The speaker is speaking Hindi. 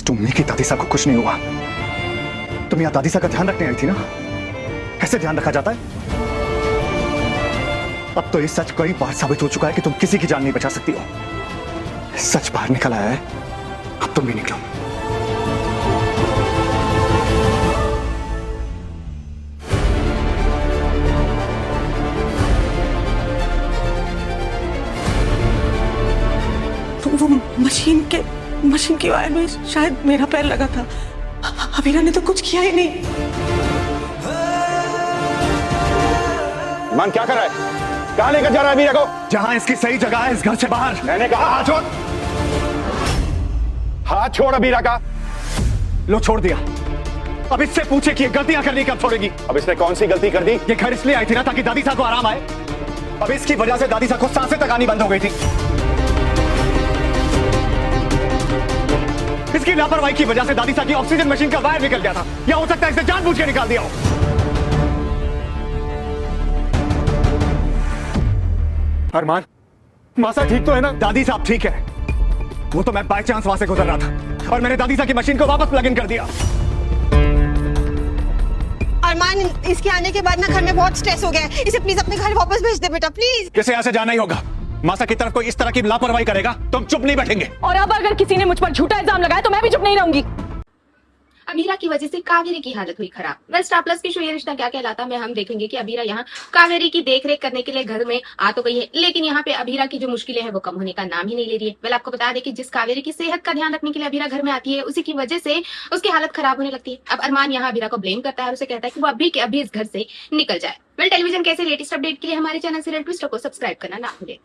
टुम्मी की दादीसा को कुछ नहीं हुआ। तुम यहाँ दादीसा का ध्यान रखने आई थी ना? ऐसे ध्यान रखा जाता है? अब तो ये सच कई बार साबित हो चुका है कि तुम किसी की जान नहीं बचा सकती हो। सच बाहर निकल आया है, अब तुम भी निकलो। वो मशीन की वायर में शायद मेरा पैर लगा था। अबीरा ने तो कुछ किया ही नहीं। मान क्या कर रहा है? कहां लेकर जा रहा है अबीरा को? जहां इसकी सही जगह है, इस घर से बाहर। मैंने कहा हाथ छोड़। हाथ छोड़ अबीरा का। लो छोड़ दिया। अब इससे पूछे कि ये गलतियां करनी कब छोड़ेगी। अब इसने कौन सी गलती कर दी? ये घर इसलिए आई थी ना ताकि दादीसा को आराम आए। अब इसकी वजह से दादीसा को सांसें तक आनी बंद हो गई थी। इसकी लापरवाही की वजह से दादीसा की ऑक्सीजन मशीन का वायर निकल गया था, या हो सकता है इसे जानबूझ के निकाल दिया हो। अरमान, मासा ठीक तो है ना? दादी साहब ठीक है। वो तो मैं बाय चांस वहां से गुजर रहा था और मैंने दादीसा की मशीन को वापस प्लग इन कर दिया। अरमान, इसके आने के बाद ना घर में बहुत स्ट्रेस हो गया है। इसे प्लीज अपने घर वापस भेज दे बेटा, प्लीज। किसे यहाँ से जाना ही होगा। मासा की तरफ कोई इस तरह की लापरवाही करेगा तो हम चुप नहीं बैठेंगे। और अब अगर किसी ने मुझ पर झूठा इल्जाम लगाया तो मैं भी चुप नहीं रहूंगी। अबीरा की वजह से कावेरी की हालत हुई खराब। वेल स्टार प्लस की शो ये रिश्ता क्या कहलाता में हम देखेंगे कि अबीरा यहाँ कावेरी की देखरेख करने के लिए घर में आ तो गई है, लेकिन यहाँ पे अबीरा की जो मुश्किलें हैं वो कम होने का नाम ही नहीं ले रही है। वेल आपको बता दें कि जिस कावेरी की सेहत का ध्यान रखने के लिए अबीरा घर में आती है, उसी की वजह से उसकी हालत खराब होने लगती है। अब अरमान यहाँ अबीरा को ब्लेम करता है और उसे कहता है कि वो अभी के अभी इस घर से निकल जाए। वेल टेलीविजन कैसे लेटेस्ट अपडेट के लिए हमारे चैनल सीरियल ट्विस्टर को सब्सक्राइब करना ना भूलें।